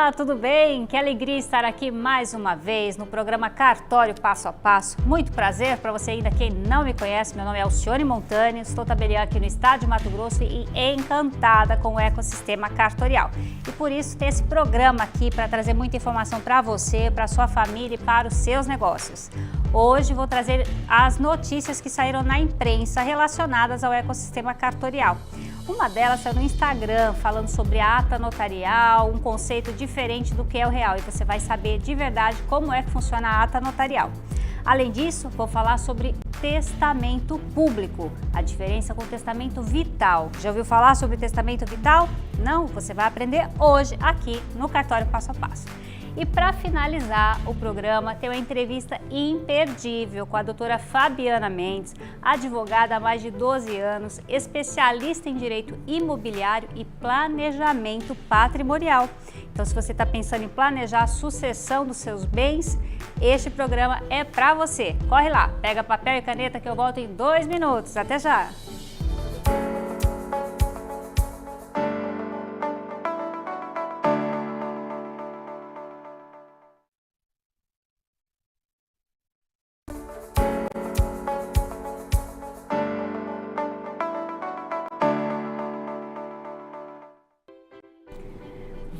Olá, tudo bem? Que alegria estar aqui mais uma vez no programa Cartório Passo a Passo. Muito prazer para você ainda quem não me conhece, meu nome é Alcione Montani, estou tabeliã aqui no estado de Mato Grosso e encantada com o ecossistema cartorial. E por isso tem esse programa aqui para trazer muita informação para você, para sua família e para os seus negócios. Hoje vou trazer as notícias que saíram na imprensa relacionadas ao ecossistema cartorial. Uma delas é no Instagram, falando sobre a ata notarial, um conceito diferente do que é o real. E você vai saber de verdade como é que funciona a ata notarial. Além disso, vou falar sobre testamento público, a diferença com o testamento vital. Já ouviu falar sobre testamento vital? Não? Você vai aprender hoje aqui no Cartório Passo a Passo. E para finalizar o programa, tem uma entrevista imperdível com a doutora Fabiana Mendes, advogada há mais de 12 anos, especialista em direito imobiliário e planejamento patrimonial. Então, se você está pensando em planejar a sucessão dos seus bens, este programa é para você. Corre lá, pega papel e caneta que eu volto em 2 minutos. Até já!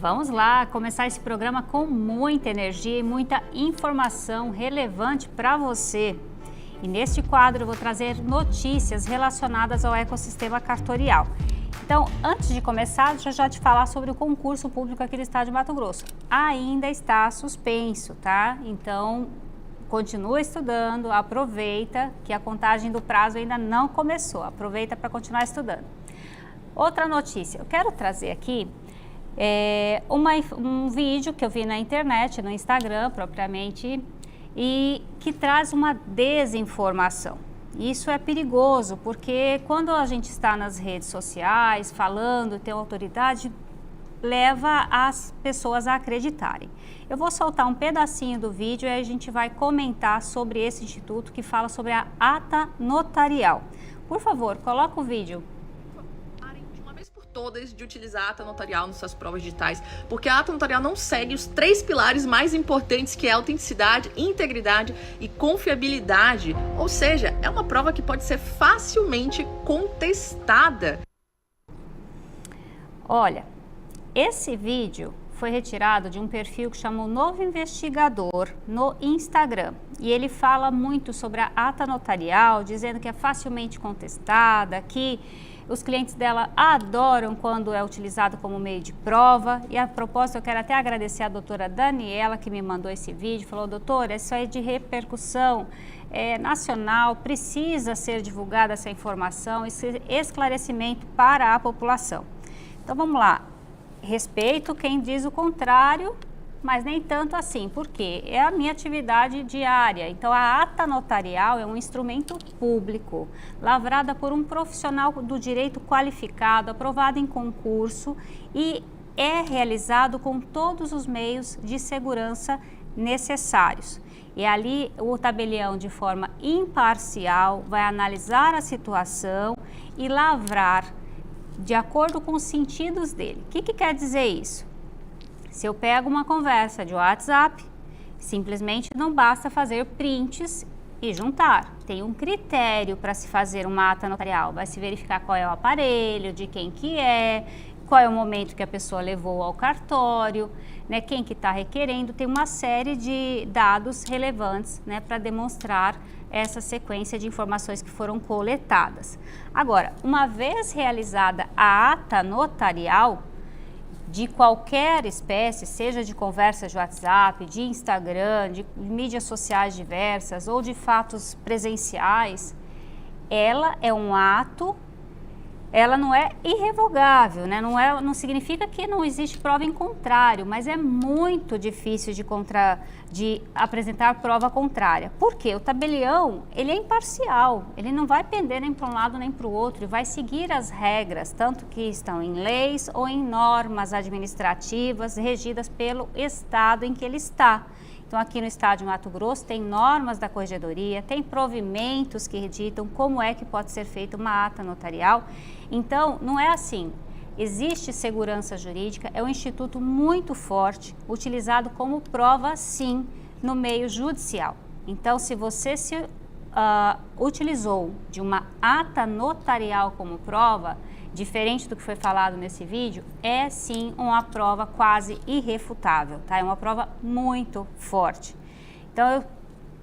Vamos lá começar esse programa com muita energia e muita informação relevante para você. E neste quadro eu vou trazer notícias relacionadas ao ecossistema cartorial. Então, antes de começar, deixa eu já te falar sobre o concurso público aqui no estado de Mato Grosso. Ainda está suspenso, tá? Então, continua estudando, aproveita que a contagem do prazo ainda não começou. Aproveita para continuar estudando. Outra notícia, eu quero trazer aqui um vídeo que eu vi na internet, no Instagram propriamente, e que traz uma desinformação. Isso é perigoso, porque quando a gente está nas redes sociais, falando, tem autoridade, leva as pessoas a acreditarem. Eu vou soltar um pedacinho do vídeo e aí a gente vai comentar sobre esse instituto que fala sobre a ata notarial. Por favor, coloca o vídeo. Todas de utilizar a ata notarial nas suas provas digitais, porque a ata notarial não segue os 3 pilares mais importantes, que é autenticidade, integridade e confiabilidade, ou seja, é uma prova que pode ser facilmente contestada. Olha, esse vídeo foi retirado de um perfil que chama o Novo Investigador no Instagram, e ele fala muito sobre a ata notarial, dizendo que é facilmente contestada, que os clientes dela adoram quando é utilizado como meio de prova. E a propósito, eu quero até agradecer a doutora Daniela, que me mandou esse vídeo, falou: doutora, isso aí é de repercussão nacional, precisa ser divulgada essa informação, esse esclarecimento para a população. Então vamos lá, respeito quem diz o contrário, mas nem tanto assim, porque é a minha atividade diária. Então, a ata notarial é um instrumento público, lavrada por um profissional do direito qualificado, aprovado em concurso e é realizado com todos os meios de segurança necessários. E ali o tabelião, de forma imparcial, vai analisar a situação e lavrar de acordo com os sentidos dele. O que quer dizer isso? Se eu pego uma conversa de WhatsApp, simplesmente não basta fazer prints e juntar. Tem um critério para se fazer uma ata notarial. Vai se verificar qual é o aparelho, de quem que é, qual é o momento que a pessoa levou ao cartório, né, quem que está requerendo. Tem uma série de dados relevantes, né, para demonstrar essa sequência de informações que foram coletadas. Agora, uma vez realizada a ata notarial, de qualquer espécie, seja de conversas de WhatsApp, de Instagram, de mídias sociais diversas ou de fatos presenciais, ela é um ato, ela não é irrevogável, né? Não significa que não existe prova em contrário, mas é muito difícil de apresentar prova contrária. Por quê? O tabelião, ele é imparcial, ele não vai pender nem para um lado nem para o outro, ele vai seguir as regras, tanto que estão em leis ou em normas administrativas regidas pelo estado em que ele está. Então, aqui no estado de Mato Grosso tem normas da corregedoria, tem provimentos que ditam como é que pode ser feita uma ata notarial. Então, não é assim, existe segurança jurídica, é um instituto muito forte, utilizado como prova, sim, no meio judicial. Então, se você se utilizou de uma ata notarial como prova, diferente do que foi falado nesse vídeo, é sim uma prova quase irrefutável, tá? É uma prova muito forte. Então, eu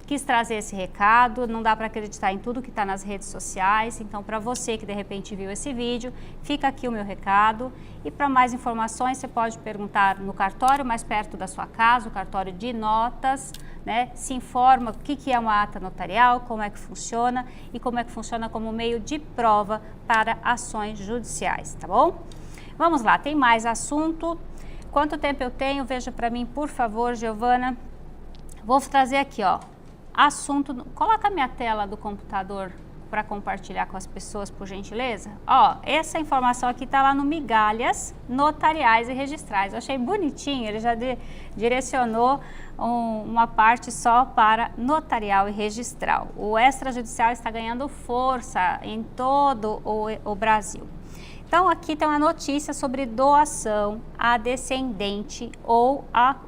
quis trazer esse recado, não dá para acreditar em tudo que está nas redes sociais, então para você que de repente viu esse vídeo, fica aqui o meu recado e para mais informações você pode perguntar no cartório mais perto da sua casa, o cartório de notas, né? Se informa o que é uma ata notarial, como é que funciona e como é que funciona como meio de prova para ações judiciais, tá bom? Vamos lá, tem mais assunto. Quanto tempo eu tenho? Veja para mim, por favor, Giovana. Vou trazer aqui, ó. Assunto, coloca a minha tela do computador para compartilhar com as pessoas, por gentileza. Ó, essa informação aqui está lá no Migalhas Notariais e Registrais. Eu achei bonitinho, ele já direcionou uma parte só para notarial e registral. O extrajudicial está ganhando força em todo o Brasil. Então, aqui tem uma notícia sobre doação a descendente ou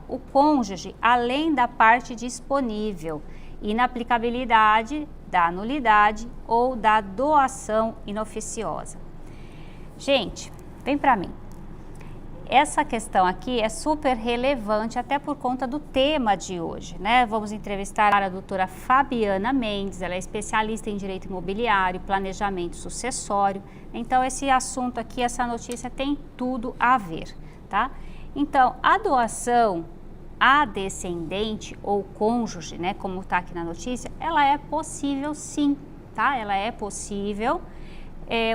o cônjuge, além da parte disponível. Inaplicabilidade da nulidade ou da doação inoficiosa. Gente, vem para mim. Essa questão aqui é super relevante até por conta do tema de hoje, né? Vamos entrevistar a doutora Fabiana Mendes, ela é especialista em direito imobiliário, planejamento sucessório. Então, esse assunto aqui, essa notícia tem tudo a ver, tá? Então, a doação a descendente ou cônjuge, né, como está aqui na notícia, ela é possível sim, tá? Ela é possível.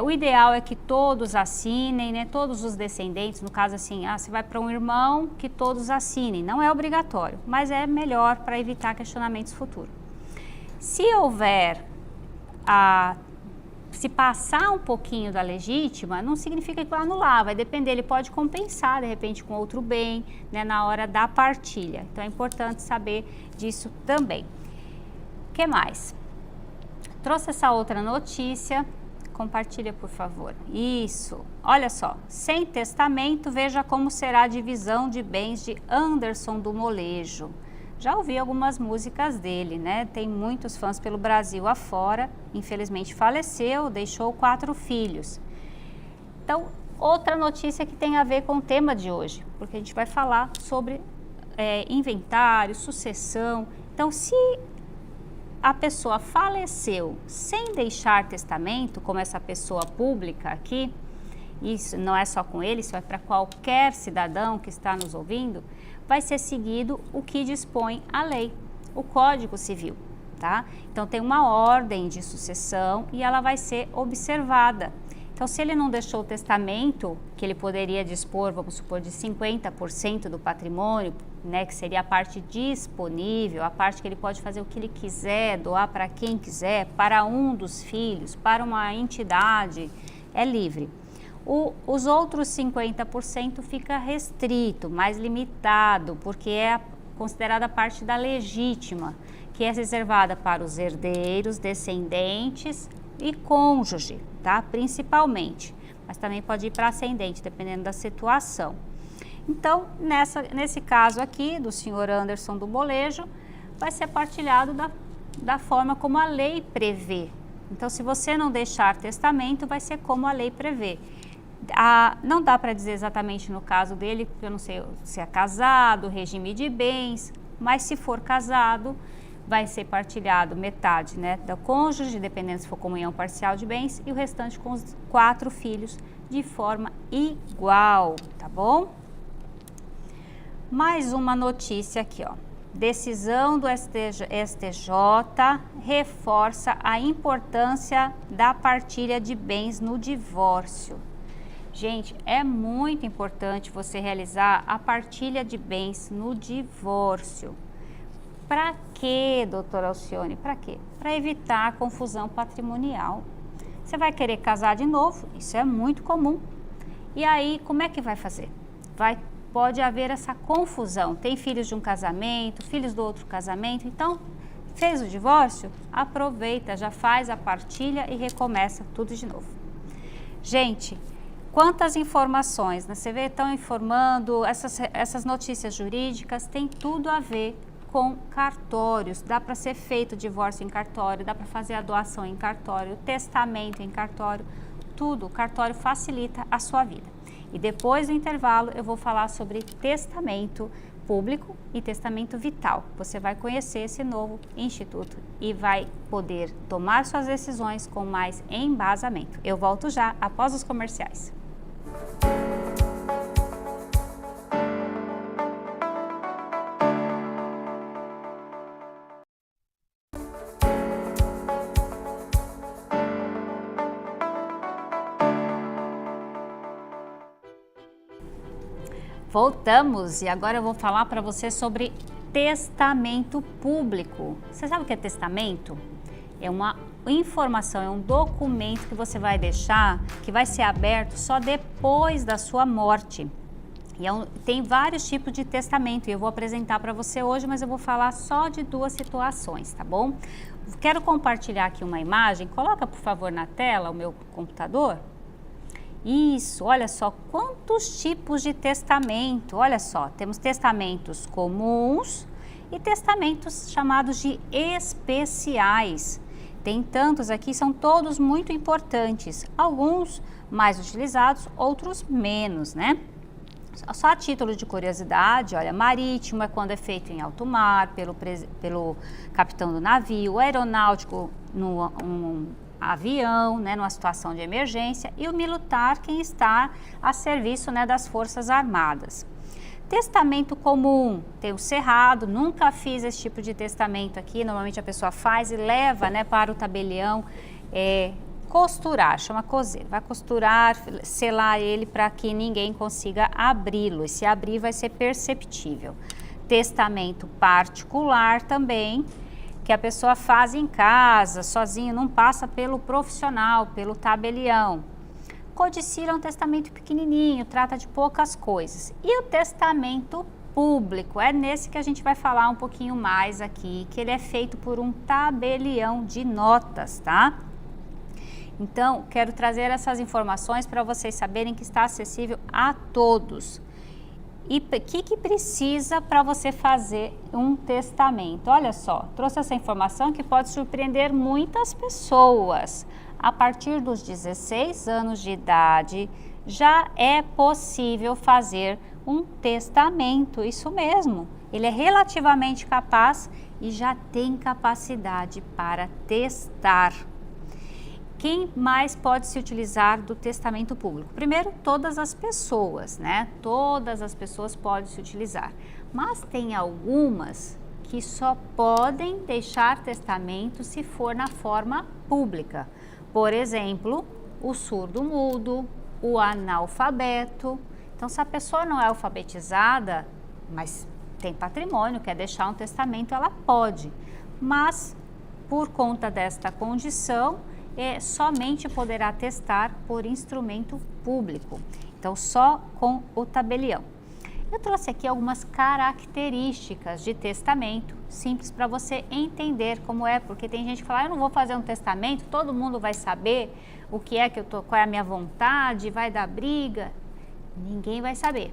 O ideal é que todos assinem, né? Todos os descendentes, no caso assim, você vai para um irmão, que todos assinem. Não é obrigatório, mas é melhor para evitar questionamentos futuros. Se houver se passar um pouquinho da legítima, não significa que vai anular, vai depender, ele pode compensar de repente com outro bem, né, na hora da partilha. Então é importante saber disso também. O que mais? Trouxe essa outra notícia, compartilha por favor. Isso, olha só, sem testamento, veja como será a divisão de bens de Anderson do Molejo. Já ouvi algumas músicas dele, né? Tem muitos fãs pelo Brasil afora. Infelizmente faleceu, deixou 4 filhos. Então, outra notícia que tem a ver com o tema de hoje, porque a gente vai falar sobre inventário, sucessão. Então, se a pessoa faleceu sem deixar testamento, como essa pessoa pública aqui, isso não é só com ele, isso é para qualquer cidadão que está nos ouvindo, vai ser seguido o que dispõe a lei, o Código Civil, tá? Então tem uma ordem de sucessão e ela vai ser observada. Então, se ele não deixou o testamento, que ele poderia dispor, vamos supor, de 50% do patrimônio, né, que seria a parte disponível, a parte que ele pode fazer o que ele quiser, doar para quem quiser, para um dos filhos, para uma entidade, é livre. Os outros 50% fica restrito, mais limitado, porque é considerada parte da legítima, que é reservada para os herdeiros, descendentes e cônjuge, tá? Principalmente, mas também pode ir para ascendente, dependendo da situação. Então, nesse caso aqui, do senhor Anderson do Molejo, vai ser partilhado da forma como a lei prevê. Então, se você não deixar testamento, vai ser como a lei prevê. Não dá para dizer exatamente no caso dele, porque eu não sei se é casado, regime de bens, mas se for casado, vai ser partilhado metade, né, do cônjuge, dependendo se for comunhão parcial de bens, e o restante com os 4 filhos de forma igual, tá bom? Mais uma notícia aqui, ó. Decisão do STJ reforça a importância da partilha de bens no divórcio. Gente, é muito importante você realizar a partilha de bens no divórcio. Para quê, doutora Alcione? Para quê? Para evitar a confusão patrimonial. Você vai querer casar de novo, isso é muito comum. E aí, como é que vai fazer? Pode haver essa confusão. Tem filhos de um casamento, filhos do outro casamento. Então, fez o divórcio? Aproveita, já faz a partilha e recomeça tudo de novo. Gente, Quantas informações, né? Você vê, estão informando, essas notícias jurídicas têm tudo a ver com cartórios. Dá para ser feito divórcio em cartório, dá para fazer a doação em cartório, testamento em cartório, tudo. O cartório facilita a sua vida. E depois do intervalo eu vou falar sobre testamento público e testamento vital. Você vai conhecer esse novo instituto e vai poder tomar suas decisões com mais embasamento. Eu volto já após os comerciais. Voltamos e agora eu vou falar para você sobre testamento público. Você sabe o que é testamento? É uma informação, é um documento que você vai deixar, que vai ser aberto só depois da sua morte. E tem vários tipos de testamento e eu vou apresentar para você hoje, mas eu vou falar só de 2 situações, tá bom? Quero compartilhar aqui uma imagem, coloca por favor na tela o meu computador. Isso, olha só quantos tipos de testamento, olha só, temos testamentos comuns e testamentos chamados de especiais. Tem tantos aqui, são todos muito importantes, alguns mais utilizados, outros menos, né? Só a título de curiosidade, olha, marítimo é quando é feito em alto mar, pelo capitão do navio, aeronáutico no avião, né, numa situação de emergência, e o militar, quem está a serviço, né, das Forças Armadas. Testamento comum, tem o cerrado, nunca fiz esse tipo de testamento aqui, normalmente a pessoa faz e leva, né, para o tabelião costurar, chama coser, vai costurar, selar ele para que ninguém consiga abri-lo, e se abrir vai ser perceptível. Testamento particular também, que a pessoa faz em casa, sozinho, não passa pelo profissional, pelo tabelião. Codicila é um testamento pequenininho, trata de poucas coisas. E o testamento público, é nesse que a gente vai falar um pouquinho mais aqui, que ele é feito por um tabelião de notas, tá? Então, quero trazer essas informações para vocês saberem que está acessível a todos. E o que precisa para você fazer um testamento? Olha só, trouxe essa informação que pode surpreender muitas pessoas. A partir dos 16 anos de idade, já é possível fazer um testamento, isso mesmo. Ele é relativamente capaz e já tem capacidade para testar. Quem mais pode se utilizar do testamento público? Primeiro, todas as pessoas, né? Todas as pessoas podem se utilizar. Mas tem algumas que só podem deixar testamento se for na forma pública. Por exemplo, o surdo-mudo, o analfabeto. Então, se a pessoa não é alfabetizada, mas tem patrimônio, quer deixar um testamento, ela pode. Mas, por conta desta condição, somente poderá testar por instrumento público, então só com o tabelião. Eu trouxe aqui algumas características de testamento, simples para você entender como é, porque tem gente que fala, eu não vou fazer um testamento, todo mundo vai saber o que é que eu tô, qual é a minha vontade, vai dar briga. Ninguém vai saber.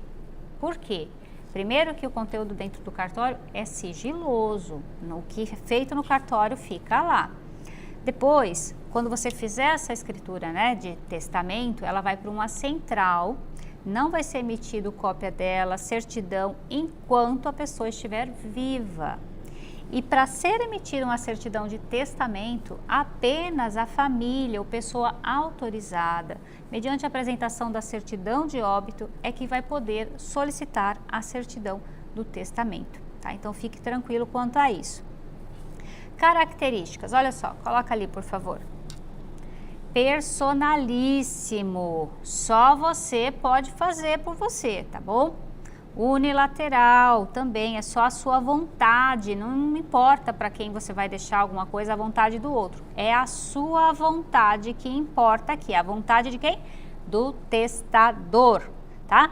Por quê? Primeiro que o conteúdo dentro do cartório é sigiloso, o que é feito no cartório fica lá. Depois, quando você fizer essa escritura, né, de testamento, ela vai para uma central, não vai ser emitido cópia dela, certidão, enquanto a pessoa estiver viva. E para ser emitida uma certidão de testamento, apenas a família ou pessoa autorizada, mediante a apresentação da certidão de óbito, é que vai poder solicitar a certidão do testamento, tá? Então fique tranquilo quanto a isso. Características, olha só, coloca ali por favor. Personalíssimo, só você pode fazer por você, tá bom? Unilateral, também é só a sua vontade, não importa para quem você vai deixar alguma coisa, a vontade do outro. É a sua vontade que importa aqui, a vontade de quem? Do testador, tá?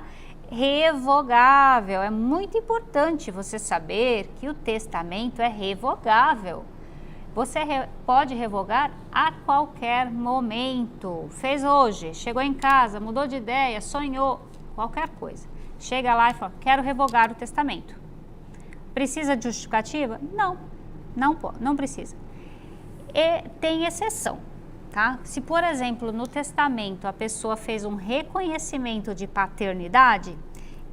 Revogável, é muito importante você saber que o testamento é revogável. Você pode revogar a qualquer momento. Fez hoje, chegou em casa, mudou de ideia, sonhou, qualquer coisa. Chega lá e fala, quero revogar o testamento. Precisa de justificativa? Não precisa. E tem exceção, tá? Se, por exemplo, no testamento a pessoa fez um reconhecimento de paternidade,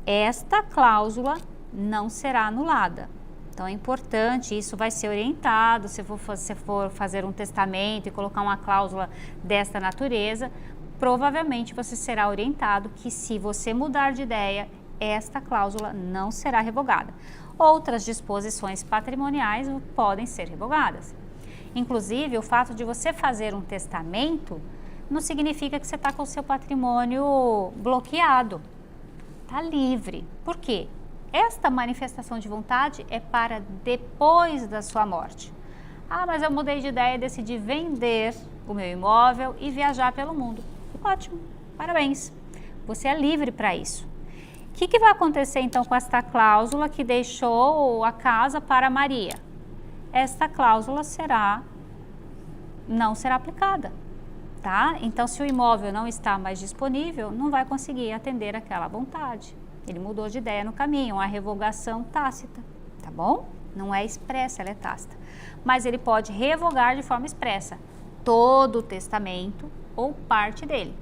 esta cláusula não será anulada. Então é importante, isso vai ser orientado, se você for fazer um testamento e colocar uma cláusula desta natureza, provavelmente você será orientado que se você mudar de ideia, esta cláusula não será revogada. Outras disposições patrimoniais podem ser revogadas. Inclusive, o fato de você fazer um testamento não significa que você está com o seu patrimônio bloqueado, está livre. Por quê? Esta manifestação de vontade é para depois da sua morte. Ah, mas eu mudei de ideia e decidi vender o meu imóvel e viajar pelo mundo. Ótimo, parabéns. Você é livre para isso. O que vai acontecer então com esta cláusula que deixou a casa para Maria? Esta cláusula não será aplicada, tá? Então, se o imóvel não está mais disponível, não vai conseguir atender aquela vontade. Ele mudou de ideia no caminho, uma revogação tácita, tá bom? Não é expressa, ela é tácita. Mas ele pode revogar de forma expressa todo o testamento ou parte dele.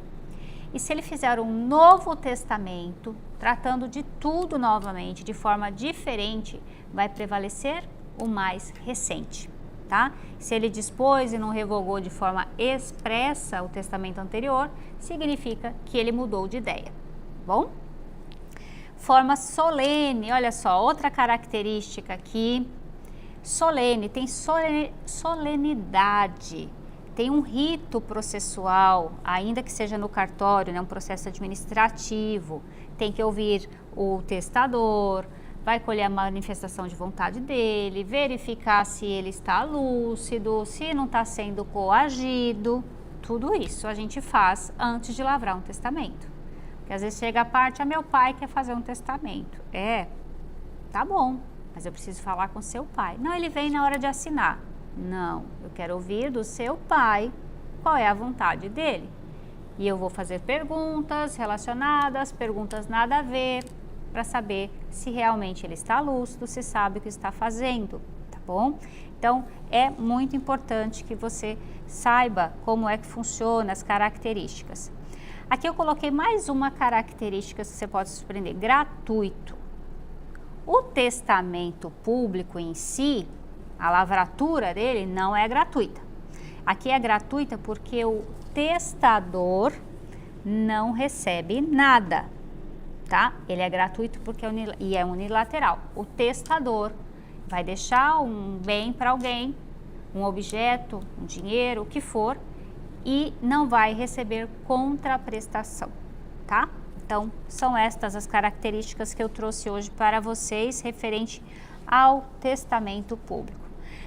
E se ele fizer um novo testamento, tratando de tudo novamente, de forma diferente, vai prevalecer o mais recente, tá? Se ele dispôs e não revogou de forma expressa o testamento anterior, significa que ele mudou de ideia, tá bom? Forma solene, olha só, outra característica aqui, solene, tem solenidade, tem um rito processual, ainda que seja no cartório, né, um processo administrativo, tem que ouvir o testador, vai colher a manifestação de vontade dele, verificar se ele está lúcido, se não está sendo coagido, tudo isso a gente faz antes de lavrar um testamento. Porque às vezes chega a parte, meu pai quer fazer um testamento. Tá bom, mas eu preciso falar com seu pai. Não, ele vem na hora de assinar. Não, eu quero ouvir do seu pai qual é a vontade dele. E eu vou fazer perguntas relacionadas, perguntas nada a ver, para saber se realmente ele está lúcido, se sabe o que está fazendo, tá bom? Então, é muito importante que você saiba como é que funciona, as características. Aqui eu coloquei mais uma característica que você pode surpreender, gratuito. O testamento público em si, a lavratura dele não é gratuita. Aqui é gratuita porque o testador não recebe nada, tá? Ele é gratuito porque é unilateral. O testador vai deixar um bem para alguém, um objeto, um dinheiro, o que for, e não vai receber contraprestação, tá? Então, são estas as características que eu trouxe hoje para vocês referente ao testamento público.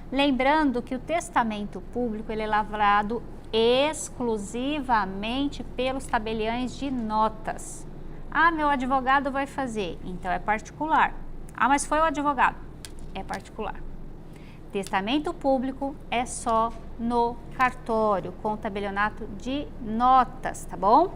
Lembrando que o testamento público ele é lavrado exclusivamente pelos tabeliães de notas. Ah, meu advogado vai fazer, então é particular. Ah, mas foi o advogado, é particular. Testamento público é só no cartório, com o tabelionato de notas, tá bom?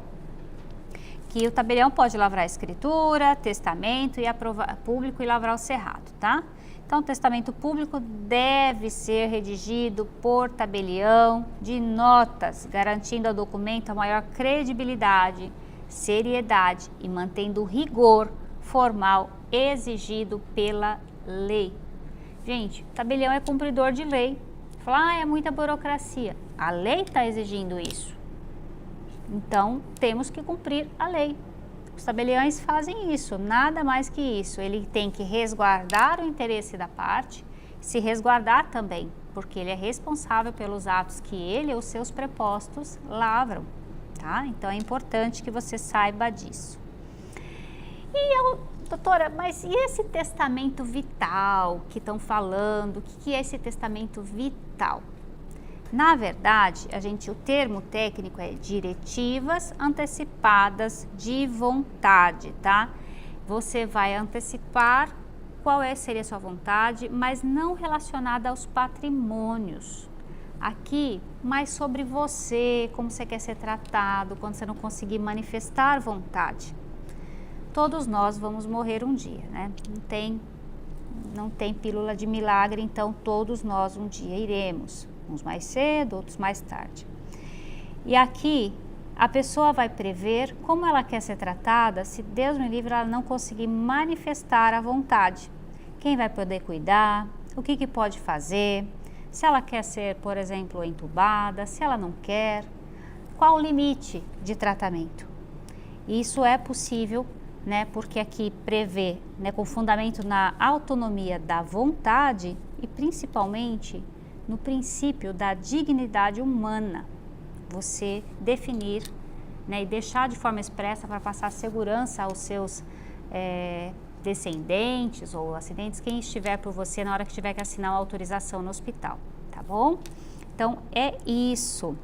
Que o tabelião pode lavrar a escritura, testamento e aprovar público e lavrar o cerrado, tá? Então, o testamento público deve ser redigido por tabelião de notas, garantindo ao documento a maior credibilidade, seriedade e mantendo o rigor formal exigido pela lei. Gente, tabelião é cumpridor de lei. Fala, é muita burocracia. A lei está exigindo isso. Então, temos que cumprir a lei. Os tabeliães fazem isso, nada mais que isso. Ele tem que resguardar o interesse da parte, se resguardar também, porque ele é responsável pelos atos que ele ou seus prepostos lavram, tá? Então, é importante que você saiba disso. Doutora, mas e esse testamento vital que estão falando? O que é esse testamento vital? Na verdade, o termo técnico é diretivas antecipadas de vontade, tá? Você vai antecipar seria a sua vontade, mas não relacionada aos patrimônios. Aqui, mais sobre você, como você quer ser tratado, quando você não conseguir manifestar vontade. Todos nós vamos morrer um dia, né? Não tem pílula de milagre, então todos nós um dia iremos. Uns mais cedo, outros mais tarde. E aqui, a pessoa vai prever como ela quer ser tratada se Deus me livre ela não conseguir manifestar a vontade. Quem vai poder cuidar, o que pode fazer, se ela quer ser, por exemplo, entubada, se ela não quer, qual o limite de tratamento. Isso é possível, né, porque aqui prevê, né, com fundamento na autonomia da vontade e principalmente no princípio da dignidade humana, você definir, né, e deixar de forma expressa para passar segurança aos seus descendentes ou ascendentes, quem estiver por você na hora que tiver que assinar uma autorização no hospital, tá bom? Então, é isso.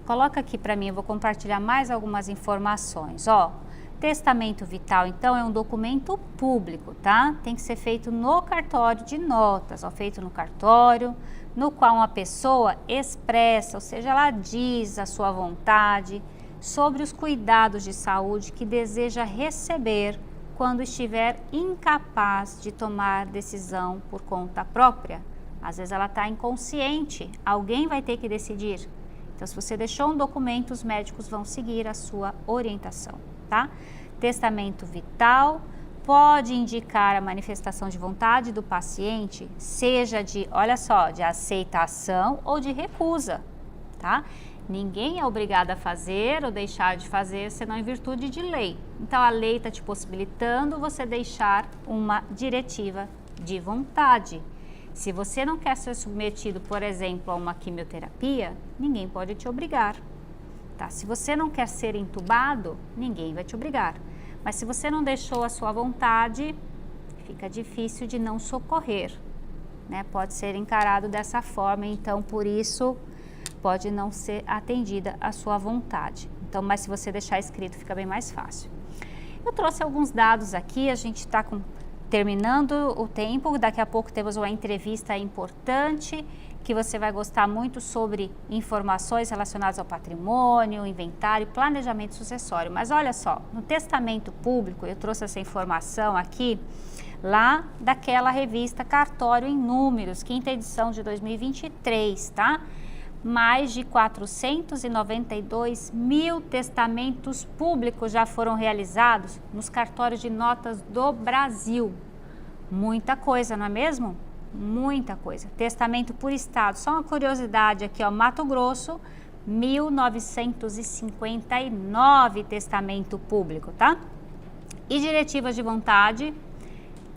Coloca aqui para mim, eu vou compartilhar mais algumas informações, ó. Testamento vital, então, é um documento público, tá? Tem que ser feito no cartório de notas, ó, feito no cartório, no qual uma pessoa expressa, ou seja, ela diz a sua vontade sobre os cuidados de saúde que deseja receber quando estiver incapaz de tomar decisão por conta própria. Às vezes ela está inconsciente, alguém vai ter que decidir. Então, se você deixou um documento, os médicos vão seguir a sua orientação, tá? Testamento vital pode indicar a manifestação de vontade do paciente, seja de, olha só, de aceitação ou de recusa, tá? Ninguém é obrigado a fazer ou deixar de fazer, senão em virtude de lei. Então, a lei está te possibilitando você deixar uma diretiva de vontade. Se você não quer ser submetido, por exemplo, a uma quimioterapia, ninguém pode te obrigar. Tá? Se você não quer ser entubado, ninguém vai te obrigar. Mas se você não deixou a sua vontade, fica difícil de não socorrer, né? Pode ser encarado dessa forma, então por isso pode não ser atendida a sua vontade. Então, mas se você deixar escrito, fica bem mais fácil. Eu trouxe alguns dados aqui, a gente está terminando o tempo, daqui a pouco temos uma entrevista importante, que você vai gostar muito sobre informações relacionadas ao patrimônio, inventário, planejamento sucessório. Mas olha só, no testamento público, eu trouxe essa informação aqui, lá daquela revista Cartório em Números, quinta edição de 2023, tá? Mais de 492 mil testamentos públicos já foram realizados nos cartórios de notas do Brasil. Muita coisa, não é mesmo? Muita coisa. Testamento por estado. Só uma curiosidade aqui, ó, Mato Grosso, 1959 testamento público, tá? E diretivas de vontade,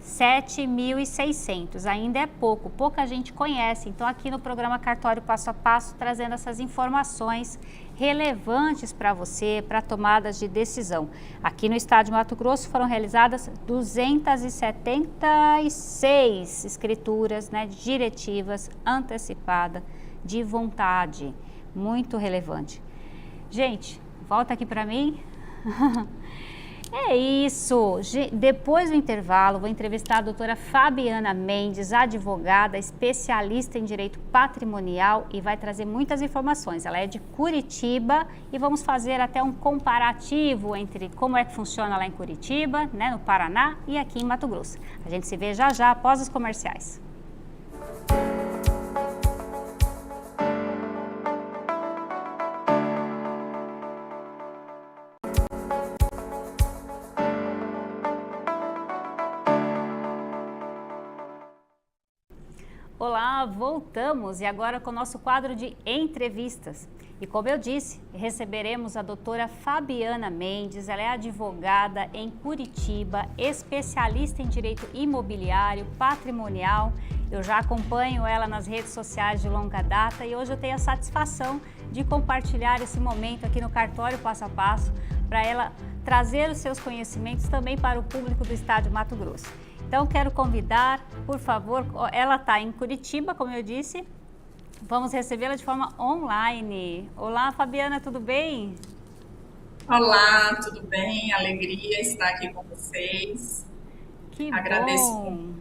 7.600, ainda é pouco, pouca gente conhece. Então, aqui no programa Cartório Passo a Passo, trazendo essas informações relevantes para você, para tomadas de decisão. Aqui no estado de Mato Grosso foram realizadas 276 escrituras, né, diretivas antecipadas de vontade, muito relevante. Gente, volta aqui para mim. É isso, depois do intervalo vou entrevistar a doutora Fabiana Mendes, advogada, especialista em direito patrimonial e vai trazer muitas informações. Ela é de Curitiba e vamos fazer até um comparativo entre como é que funciona lá em Curitiba, né, no Paraná e aqui em Mato Grosso. A gente se vê já já após os comerciais. Olá, voltamos e agora com o nosso quadro de entrevistas. E como eu disse, receberemos a doutora Fabiana Mendes, ela é advogada em Curitiba, especialista em direito imobiliário, patrimonial. Eu já acompanho ela nas redes sociais de longa data e hoje eu tenho a satisfação de compartilhar esse momento aqui no Cartório Passo a Passo para ela trazer os seus conhecimentos também para o público do estado de Mato Grosso. Então, quero convidar, por favor, ela está em Curitiba, como eu disse, vamos recebê-la de forma online. Olá, Fabiana, tudo bem? Olá, tudo bem? Alegria estar aqui com vocês. Que Agradeço. bom,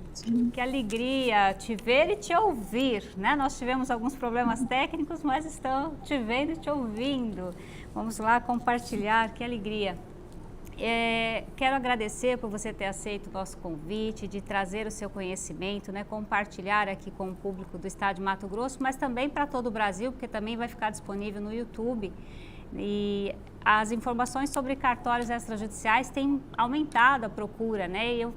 que alegria te ver e te ouvir, né? Nós tivemos alguns problemas técnicos, mas estamos te vendo e te ouvindo. Vamos lá compartilhar, que alegria. Quero agradecer por você ter aceito o nosso convite, de trazer o seu conhecimento, né? Compartilhar aqui com o público do estado de Mato Grosso, mas também para todo o Brasil, porque também vai ficar disponível no YouTube. E as informações sobre cartórios extrajudiciais têm aumentado a procura, né? E eu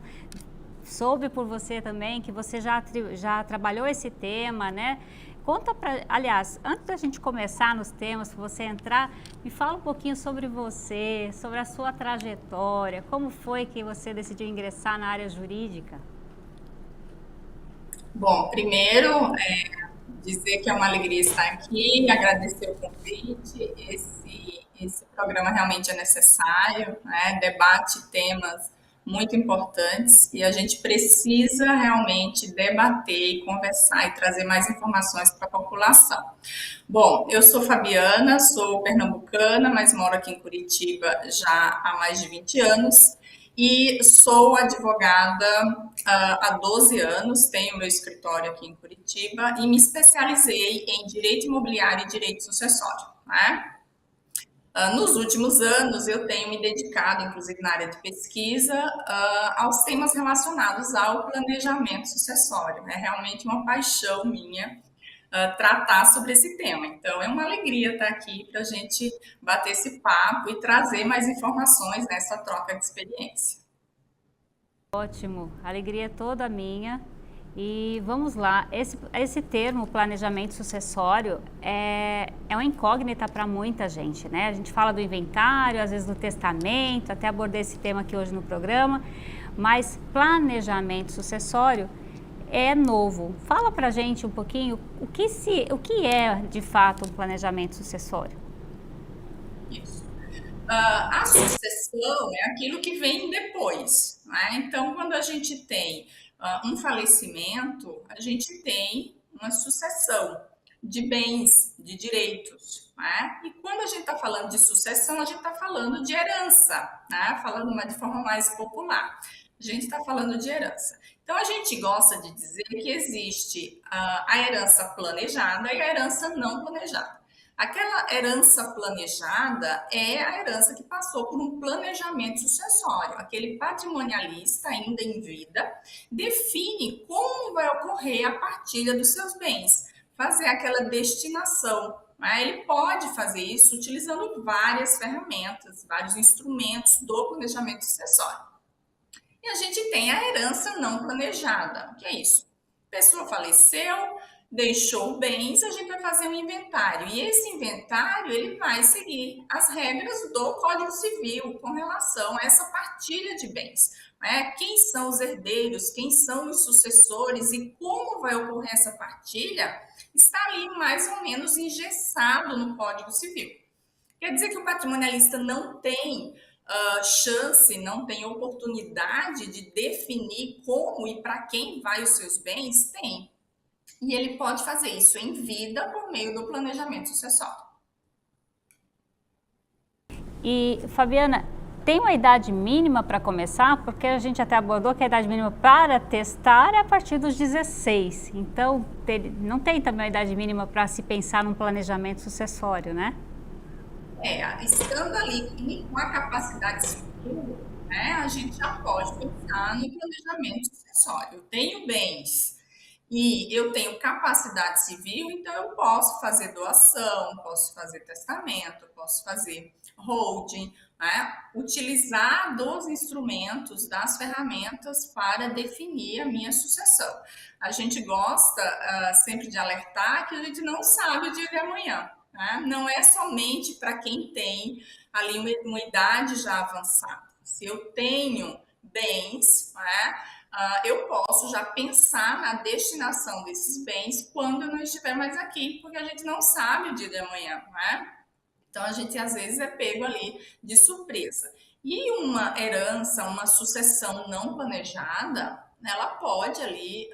soube por você também que você já trabalhou esse tema, né? Conta para, aliás, antes da gente começar nos temas, para você entrar, me fala um pouquinho sobre você, sobre a sua trajetória, como foi que você decidiu ingressar na área jurídica? Bom, primeiro, dizer que é uma alegria estar aqui, agradecer o convite. Esse programa realmente é necessário, né? Debate temas muito importantes e a gente precisa realmente debater e conversar e trazer mais informações para a população. Bom, eu sou Fabiana, sou pernambucana, mas moro aqui em Curitiba já há mais de 20 anos e sou advogada há 12 anos, tenho meu escritório aqui em Curitiba e me especializei em direito imobiliário e direito sucessório, né? Nos últimos anos, eu tenho me dedicado, inclusive na área de pesquisa, aos temas relacionados ao planejamento sucessório. É realmente uma paixão minha tratar sobre esse tema. Então, é uma alegria estar aqui para a gente bater esse papo e trazer mais informações nessa troca de experiência. Ótimo, a alegria é toda minha. E vamos lá, esse termo planejamento sucessório é uma incógnita para muita gente, né? A gente fala do inventário, às vezes do testamento, até abordei esse tema aqui hoje no programa, mas planejamento sucessório é novo. Fala pra gente um pouquinho o que é de fato um planejamento sucessório. Isso. A sucessão é aquilo que vem depois, né? Então, quando a gente tem um falecimento, a gente tem uma sucessão de bens, de direitos, né? E quando a gente está falando de sucessão, a gente está falando de herança, né? Falando de forma mais popular, a gente está falando de herança. Então, a gente gosta de dizer que existe a herança planejada e a herança não planejada. Aquela herança planejada é a herança que passou por um planejamento sucessório. Aquele patrimonialista, ainda em vida, define como vai ocorrer a partilha dos seus bens, fazer aquela destinação. Ele pode fazer isso utilizando várias ferramentas, vários instrumentos do planejamento sucessório. E a gente tem a herança não planejada. O que é isso? A pessoa faleceu, deixou bens, a gente vai fazer um inventário. E esse inventário, ele vai seguir as regras do Código Civil com relação a essa partilha de bens. Quem são os herdeiros, quem são os sucessores e como vai ocorrer essa partilha, está ali mais ou menos engessado no Código Civil. Quer dizer que o patrimonialista não tem chance, não tem oportunidade de definir como e para quem vai os seus bens? Tem. E ele pode fazer isso em vida por meio do planejamento sucessório. E, Fabiana, tem uma idade mínima para começar? Porque a gente até abordou que a idade mínima para testar é a partir dos 16. Então, não tem também uma idade mínima para se pensar num planejamento sucessório, né? Estando ali com a capacidade civil, né, a gente já pode pensar no planejamento sucessório. Eu tenho bens e eu tenho capacidade civil, então eu posso fazer doação, posso fazer testamento, posso fazer holding, né, utilizar dos instrumentos, das ferramentas para definir a minha sucessão. A gente gosta sempre de alertar que a gente não sabe o dia de amanhã. Não é somente para quem tem ali uma idade já avançada. Se eu tenho bens, eu posso já pensar na destinação desses bens quando eu não estiver mais aqui, porque a gente não sabe o dia de amanhã. Então, a gente às vezes é pego ali de surpresa. E uma herança, uma sucessão não planejada, ela pode ali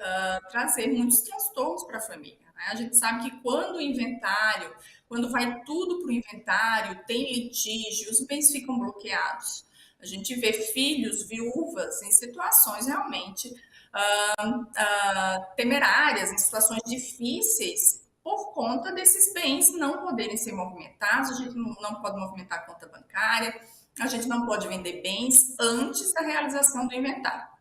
trazer muitos transtornos para a família. A gente sabe que quando o inventário, quando vai tudo para o inventário, tem litígio, os bens ficam bloqueados. A gente vê filhos, viúvas em situações realmente temerárias, em situações difíceis, por conta desses bens não poderem ser movimentados. A gente não pode movimentar a conta bancária, a gente não pode vender bens antes da realização do inventário.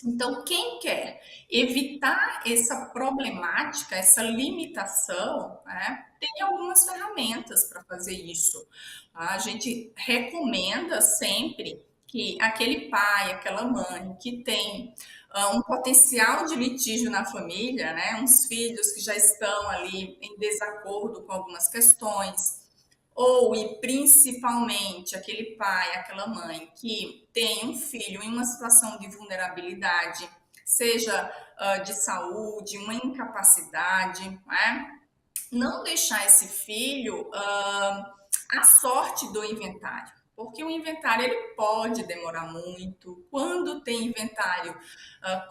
Então, quem quer evitar essa problemática, essa limitação, né, tem algumas ferramentas para fazer isso. A gente recomenda sempre que aquele pai, aquela mãe que tem um potencial de litígio na família, né, uns filhos que já estão ali em desacordo com algumas questões, ou e principalmente aquele pai, aquela mãe que tem um filho em uma situação de vulnerabilidade, seja de saúde, uma incapacidade, né? Não deixar esse filho à sorte do inventário, porque o inventário ele pode demorar muito. Quando tem inventário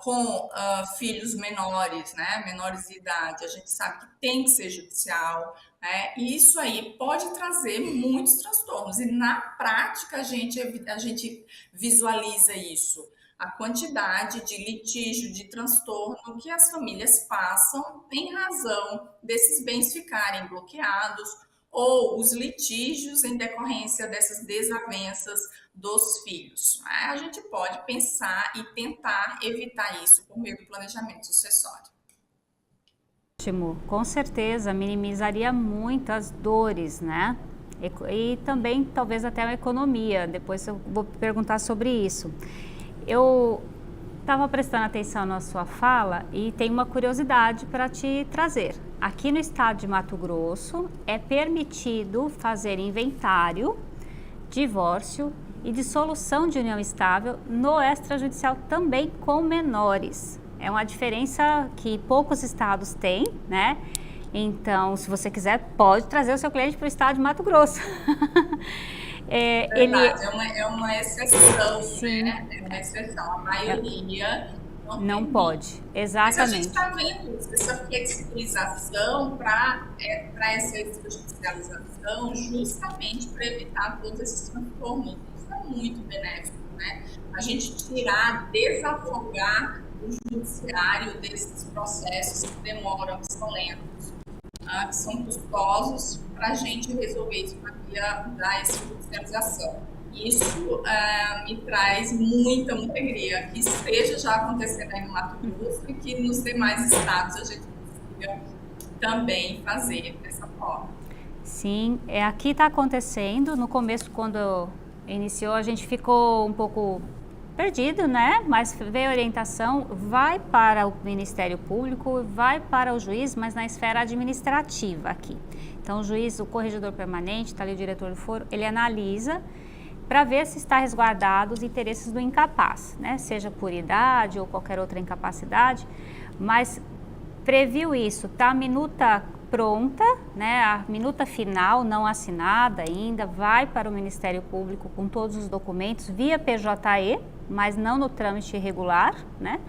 com filhos menores, né, menores de idade, a gente sabe que tem que ser judicial, né, e isso aí pode trazer muitos transtornos, e na prática a gente visualiza isso. A quantidade de litígio, de transtorno que as famílias passam em razão desses bens ficarem bloqueados ou os litígios em decorrência dessas desavenças dos filhos. A gente pode pensar e tentar evitar isso por meio do planejamento sucessório. Ótimo, com certeza minimizaria muito as dores, né? E também talvez até a economia. Depois eu vou perguntar sobre isso. Eu estava prestando atenção na sua fala e tenho uma curiosidade para te trazer. Aqui no estado de Mato Grosso é permitido fazer inventário, divórcio e dissolução de união estável no extrajudicial também com menores. É uma diferença que poucos estados têm, né? Então, se você quiser, pode trazer o seu cliente para o estado de Mato Grosso. Verdade, é uma exceção, sim, né? É uma exceção. A maioria não pode. Exatamente. Mas a gente está vendo essa flexibilização para essa extrajudicialização justamente para evitar todos esses transtornos. Isso é muito benéfico, né? A gente tirar, desafogar o judiciário desses processos que demoram, que são lentos, que são custosos, para a gente resolver isso na via da extrajudicialização. Isso me traz muita alegria que esteja já acontecendo aí no Mato Grosso e que nos demais estados a gente consiga também fazer dessa forma. Sim, aqui está acontecendo. No começo, quando iniciou, a gente ficou um pouco perdido, né? Mas veio a orientação, vai para o Ministério Público, vai para o juiz, mas na esfera administrativa aqui. Então, o juiz, o corregedor permanente, está ali o diretor do foro, ele analisa para ver se está resguardado os interesses do incapaz, né? Seja por idade ou qualquer outra incapacidade, mas previu isso, está a minuta pronta, né? A minuta final não assinada ainda, vai para o Ministério Público com todos os documentos via PJE, mas não no trâmite regular, né?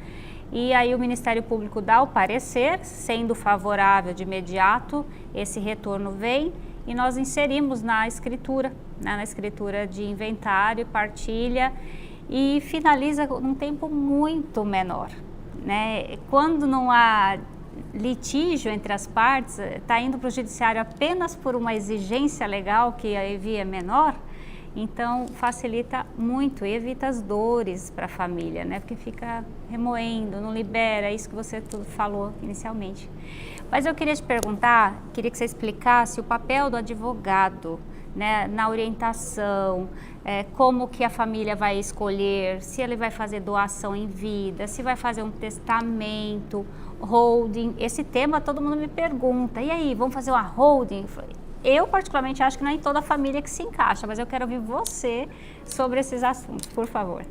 E aí o Ministério Público dá o parecer, sendo favorável de imediato, esse retorno vem e nós inserimos na escritura, né? Na escritura de inventário e partilha, e finaliza num tempo muito menor, né? Quando não há litígio entre as partes, está indo para o judiciário apenas por uma exigência legal que a EVI é menor, então facilita muito e evita as dores para a família, né? Porque fica remoendo, não libera, isso que você falou inicialmente. Mas eu queria te perguntar, queria que você explicasse o papel do advogado, né, na orientação, como que a família vai escolher, se ele vai fazer doação em vida, se vai fazer um testamento, holding. Esse tema todo mundo me pergunta, e aí, vamos fazer uma holding? Eu particularmente acho que não é em toda a família que se encaixa, mas eu quero ouvir você sobre esses assuntos, por favor.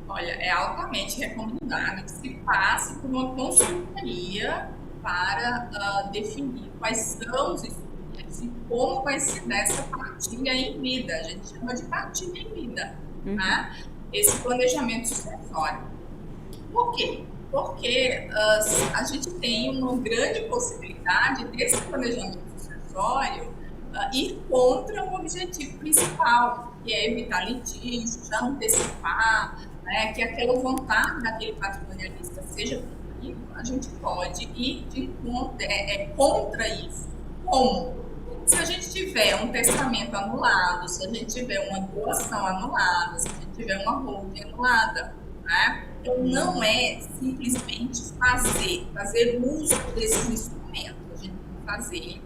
Olha, é altamente recomendado que se passe por uma consultoria para definir quais são os estudos e como vai se dar essa partilha em vida. A gente chama de partilha em vida, né? Esse planejamento sucessório. Por quê? Porque a gente tem uma grande possibilidade desse planejamento sucessório ir contra o objetivo principal, que é evitar litígio, já antecipar, né, que aquela vontade daquele patrimonialista seja cumprida, a gente pode ir contra isso. Como? Se a gente tiver um testamento anulado, se a gente tiver uma doação anulada, se a gente tiver uma holding anulada, né? Então, não é simplesmente fazer uso desses instrumentos. A gente tem que fazer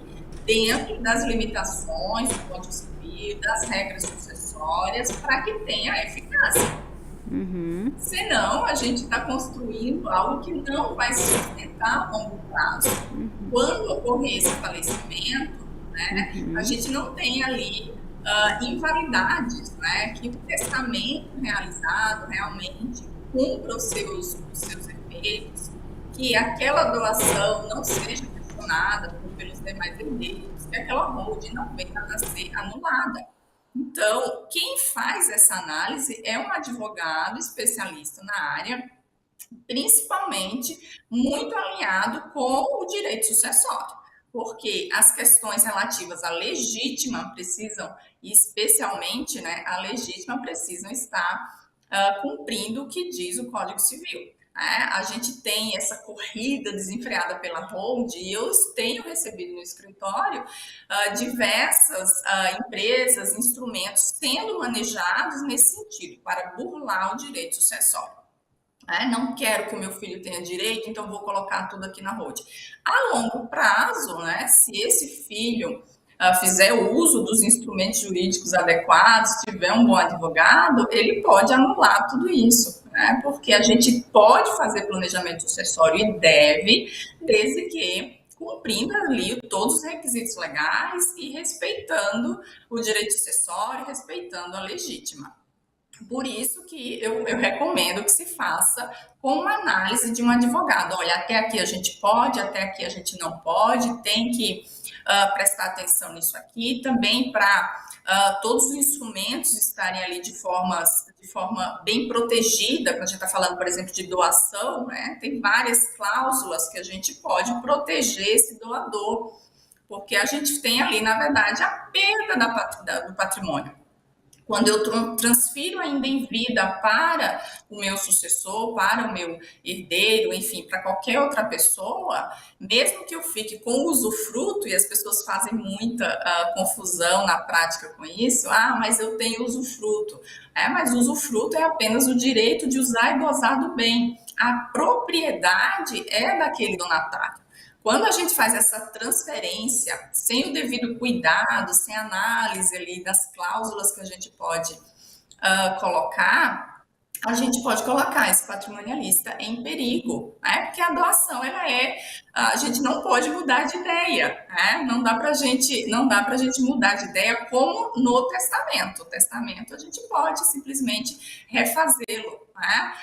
dentro das limitações do Código Civil, das regras sucessórias, para que tenha eficácia. Senão, a gente está construindo algo que não vai se sustentar a longo prazo. Quando ocorrer esse falecimento, né, a gente não tem ali invalidades, né, que o testamento realizado realmente cumpra os seus efeitos, que aquela doação não seja questionada pelos demais herdeiros, que aquela holding não venha a ser anulada. Então, quem faz essa análise é um advogado especialista na área, principalmente muito alinhado com o direito sucessório, porque as questões relativas à legítima precisam, especialmente, né, a legítima precisam estar cumprindo o que diz o Código Civil. A gente tem essa corrida desenfreada pela holding e eu tenho recebido no escritório diversas empresas, instrumentos sendo manejados nesse sentido, para burlar o direito sucessório. Não quero que o meu filho tenha direito, então vou colocar tudo aqui na holding. A longo prazo, né, se esse filho fizer uso dos instrumentos jurídicos adequados, tiver um bom advogado, ele pode anular tudo isso, né? Porque a gente pode fazer planejamento sucessório e deve, desde que cumprindo ali todos os requisitos legais e respeitando o direito sucessório, respeitando a legítima. Por isso que eu recomendo que se faça com uma análise de um advogado. Olha, até aqui a gente pode, até aqui a gente não pode, tem que prestar atenção nisso aqui, também para todos os instrumentos estarem ali de forma bem protegida. Quando a gente está falando, por exemplo, de doação, né, tem várias cláusulas que a gente pode proteger esse doador, porque a gente tem ali, na verdade, a perda do patrimônio. Quando eu transfiro ainda em vida para o meu sucessor, para o meu herdeiro, enfim, para qualquer outra pessoa, mesmo que eu fique com o usufruto, e as pessoas fazem muita confusão na prática com isso, mas eu tenho usufruto. Mas o usufruto é apenas o direito de usar e gozar do bem. A propriedade é daquele donatário. Quando a gente faz essa transferência sem o devido cuidado, sem análise ali das cláusulas que a gente pode colocar, a gente pode colocar esse patrimonialista em perigo, né? Porque a doação, a gente não pode mudar de ideia, né? Não dá pra gente mudar de ideia como no testamento. O testamento a gente pode simplesmente refazê-lo, né?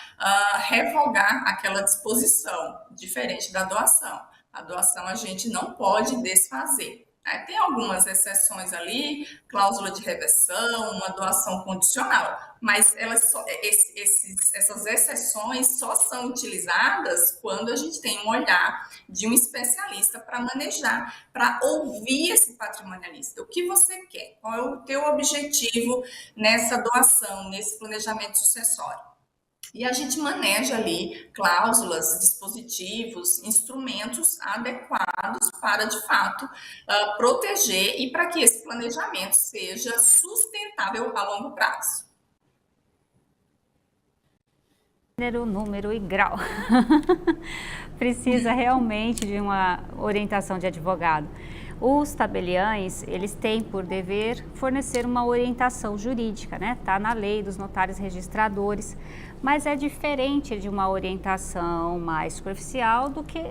Revogar aquela disposição, diferente da doação. A doação a gente não pode desfazer. Tem algumas exceções ali, cláusula de reversão, uma doação condicional, mas essas exceções só são utilizadas quando a gente tem um olhar de um especialista para manejar, para ouvir esse patrimonialista. O que você quer? Qual é o teu objetivo nessa doação, nesse planejamento sucessório? E a gente maneja ali cláusulas, dispositivos, instrumentos adequados para, de fato, proteger e para que esse planejamento seja sustentável a longo prazo. Número e grau. Precisa realmente de uma orientação de advogado. Os tabeliães, eles têm por dever fornecer uma orientação jurídica, né? Tá na lei dos notários registradores, mas é diferente de uma orientação mais superficial do que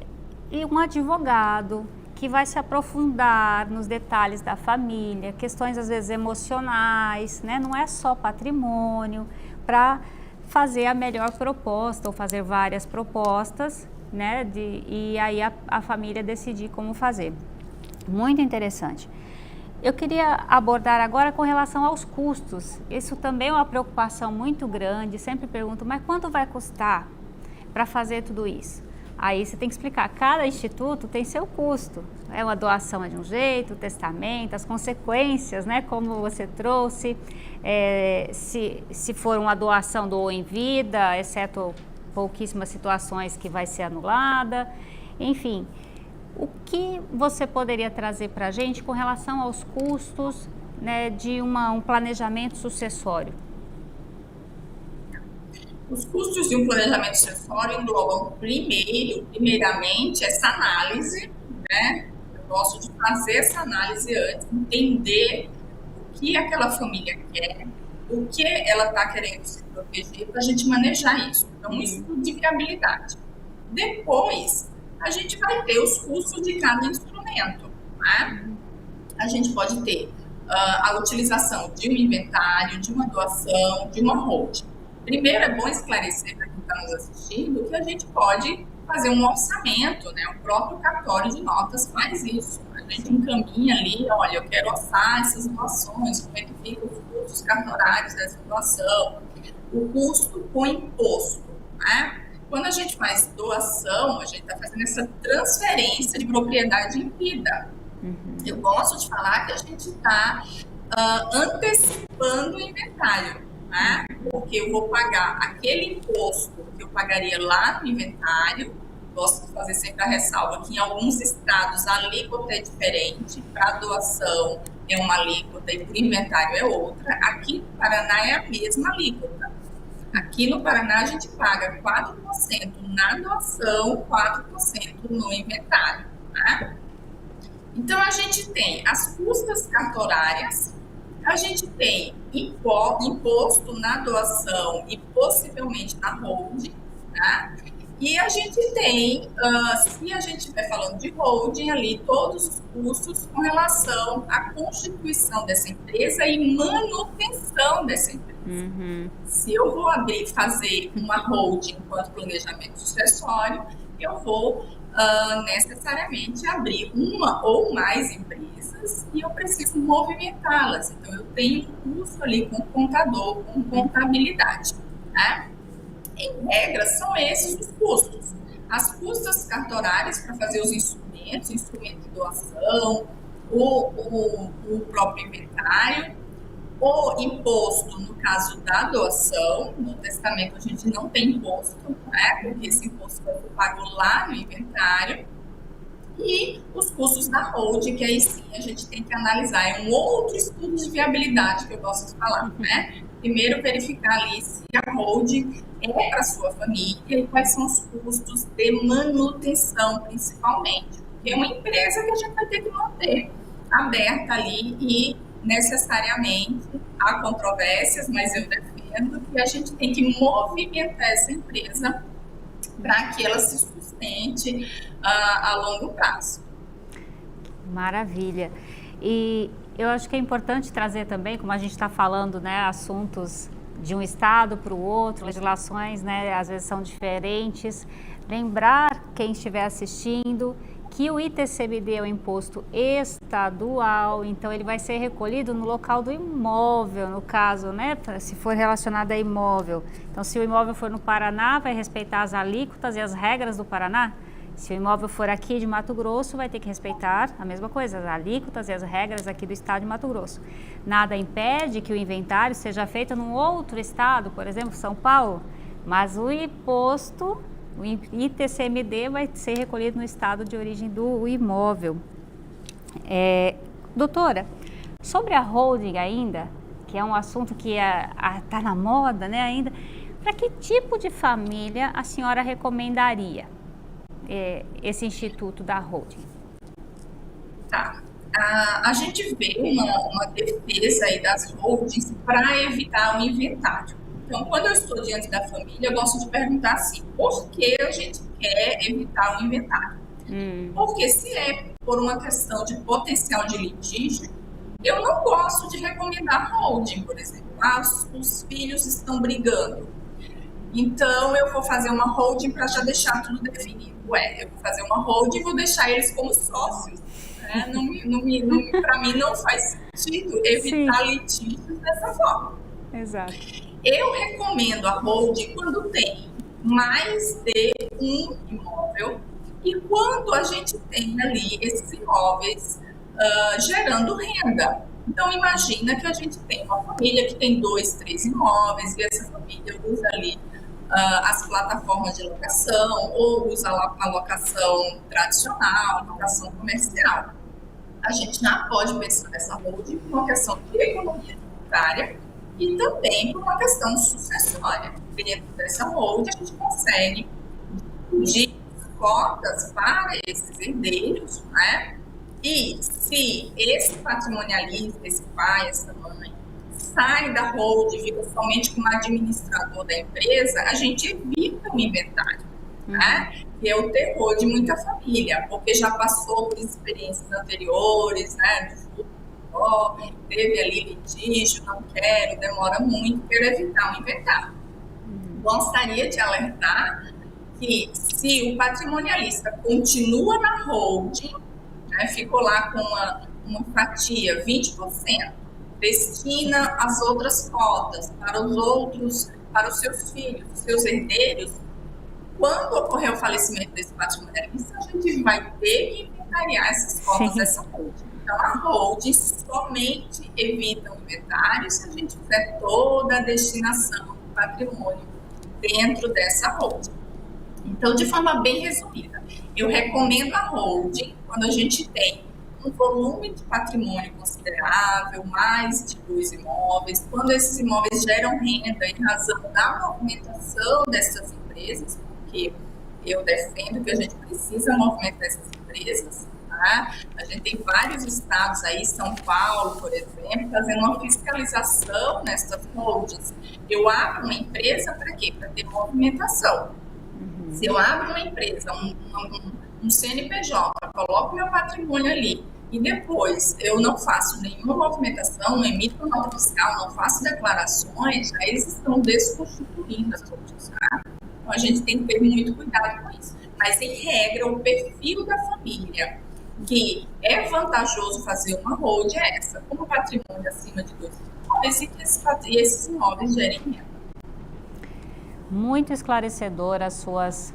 um advogado que vai se aprofundar nos detalhes da família, questões às vezes emocionais, né? Não é só patrimônio, para fazer a melhor proposta ou fazer várias propostas, né? E aí a família decidir como fazer. Muito interessante. Eu queria abordar agora com relação aos custos. Isso também é uma preocupação muito grande. Sempre pergunto, mas quanto vai custar para fazer tudo isso? Aí você tem que explicar, cada instituto tem seu custo. É uma doação é de um jeito, o testamento, as consequências, né, como você trouxe, se for uma doação doou em vida, exceto pouquíssimas situações que vai ser anulada, enfim. O que você poderia trazer para a gente com relação aos custos, né, de um planejamento sucessório? Os custos de um planejamento sucessório englobam primeiramente, essa análise, né? Eu gosto de fazer essa análise antes, entender o que aquela família quer, o que ela está querendo se proteger, para a gente manejar isso. Então, um estudo de viabilidade. Depois, a gente vai ter os custos de cada instrumento, né? A gente pode ter a utilização de um inventário, de uma doação, de uma holding. Primeiro, é bom esclarecer para quem está nos assistindo que a gente pode fazer um orçamento, né? O próprio cartório de notas faz isso. A gente encaminha ali, olha, eu quero orçar essas doações, como é que fica os custos cartorários dessa doação, o custo com imposto, né? Quando a gente faz doação, a gente está fazendo essa transferência de propriedade em vida. Eu gosto de falar que a gente está antecipando o inventário. Né? Porque eu vou pagar aquele imposto que eu pagaria lá no inventário. Gosto de fazer sempre a ressalva que em alguns estados a alíquota é diferente, para a doação é uma alíquota e para o inventário é outra. Aqui no Paraná é a mesma alíquota. Aqui no Paraná a gente paga 4% na doação, 4% no inventário. Né? Então a gente tem as custas cartorárias, a gente tem imposto na doação e possivelmente na holding, né? E a gente tem, se a gente estiver falando de holding, ali todos os custos com relação à constituição dessa empresa e manutenção dessa empresa. Se eu vou fazer uma holding enquanto planejamento sucessório, eu vou necessariamente abrir uma ou mais empresas e eu preciso movimentá-las. Então, eu tenho um custo ali com contador, com contabilidade. Né? Em regra, são esses os custos. As custas cartorárias para fazer os instrumentos, instrumento de doação, o próprio inventário, o imposto, no caso da doação, no testamento a gente não tem imposto, né? Porque esse imposto vai ser pago lá no inventário, e os custos da holding, que aí sim a gente tem que analisar, é um outro estudo de viabilidade que eu gosto de falar, né? Primeiro verificar ali se a holding é para sua família e quais são os custos de manutenção, principalmente, porque é uma empresa que a gente vai ter que manter aberta ali e necessariamente há controvérsias, mas eu defendo que a gente tem que movimentar essa empresa para que ela se sustente a longo prazo. Maravilha. E eu acho que é importante trazer também, como a gente está falando, né, assuntos de um estado para o outro, legislações, né, às vezes são diferentes. Lembrar quem estiver assistindo que o ITCMD é um imposto estadual, então ele vai ser recolhido no local do imóvel, no caso, né, se for relacionado a imóvel. Então, se o imóvel for no Paraná, vai respeitar as alíquotas e as regras do Paraná. Se o imóvel for aqui de Mato Grosso, vai ter que respeitar a mesma coisa, as alíquotas e as regras aqui do estado de Mato Grosso. Nada impede que o inventário seja feito num outro estado, por exemplo, São Paulo, mas o imposto, o ITCMD, vai ser recolhido no estado de origem do imóvel. Doutora, sobre a holding ainda, que é um assunto que está na moda, né, ainda, para que tipo de família a senhora recomendaria esse instituto da holding? Tá. A gente vê uma defesa aí das holdings para evitar o inventário. Então, quando eu estou diante da família, eu gosto de perguntar assim, por que a gente quer evitar o inventário? Porque se é por uma questão de potencial de litígio, eu não gosto de recomendar holding, por exemplo. Os filhos estão brigando, então eu vou fazer uma holding para já deixar tudo definido. Eu vou fazer uma holding e vou deixar eles como sócios. Né? Para mim não faz sentido evitar litígios dessa forma. Exato. Eu recomendo a holding quando tem mais de um imóvel. imóvel e quando a gente tem ali esses imóveis gerando renda. Então, imagina que a gente tem uma família que tem 2, 3 imóveis e essa família usa ali as plataformas de locação ou usa a locação tradicional, a locação comercial. A gente já pode pensar nessa holding por uma questão de economia tributária e também por uma questão sucessória. Dentro dessa holding, a gente consegue dividir cotas para esses herdeiros, né? E se esse patrimonialista, esse pai, essa mãe, sai da holding, fica somente como administrador da empresa, a gente evita o inventário, né? Que é o terror de muita família, porque já passou por experiências anteriores, né? Teve ali litígio, não quero, demora muito, quero evitar o inventário. Gostaria de alertar que se o patrimonialista continua na holding, né, ficou lá com uma fatia, 20%, destina as outras cotas para os seus filhos, os seus herdeiros, quando ocorrer o falecimento desse patrimonialista, a gente vai ter que inventariar essas cotas dessa holding. Então, a holding somente evita o inventário se a gente fizer toda a destinação do patrimônio dentro dessa holding. Então, de forma bem resumida, eu recomendo a holding quando a gente tem um volume de patrimônio considerável, mais de 2 imóveis, quando esses imóveis geram renda em razão da movimentação dessas empresas, porque eu defendo que a gente precisa movimentar essas empresas, tá? A gente tem vários estados aí, São Paulo, por exemplo, fazendo uma fiscalização nessas holdings. Eu abro uma empresa para quê? Para ter movimentação. Se eu abro uma empresa, um CNPJ, coloco meu patrimônio ali e depois eu não faço nenhuma movimentação, não emito nota fiscal, não faço declarações, aí eles estão desconstituindo as holdings, tá? Então a gente tem que ter muito cuidado com isso. Mas, em regra, o perfil da família que é vantajoso fazer uma holding é essa, como patrimônio acima de 2 imóveis e que esses imóveis gerem renda. Muito esclarecedor as suas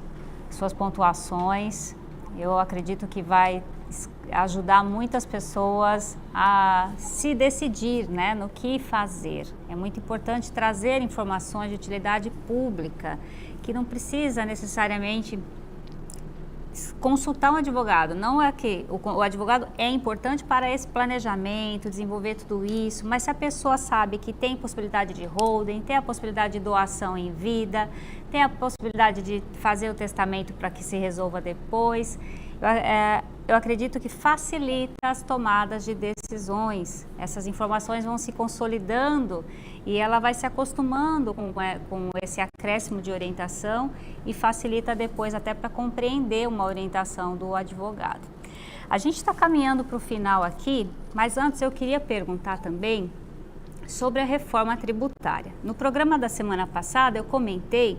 pontuações. Eu acredito que vai ajudar muitas pessoas a se decidir, né, no que fazer. É muito importante trazer informações de utilidade pública, que não precisa necessariamente consultar um advogado. Não é que o advogado é importante para esse planejamento, desenvolver tudo isso, mas se a pessoa sabe que tem possibilidade de holding, tem a possibilidade de doação em vida, tem a possibilidade de fazer o testamento para que se resolva depois, eu acredito que facilita as tomadas de decisões. Essas informações vão se consolidando e ela vai se acostumando com esse acréscimo de orientação e facilita depois até para compreender uma orientação do advogado. A gente está caminhando para o final aqui, mas antes eu queria perguntar também sobre a reforma tributária. No programa da semana passada eu comentei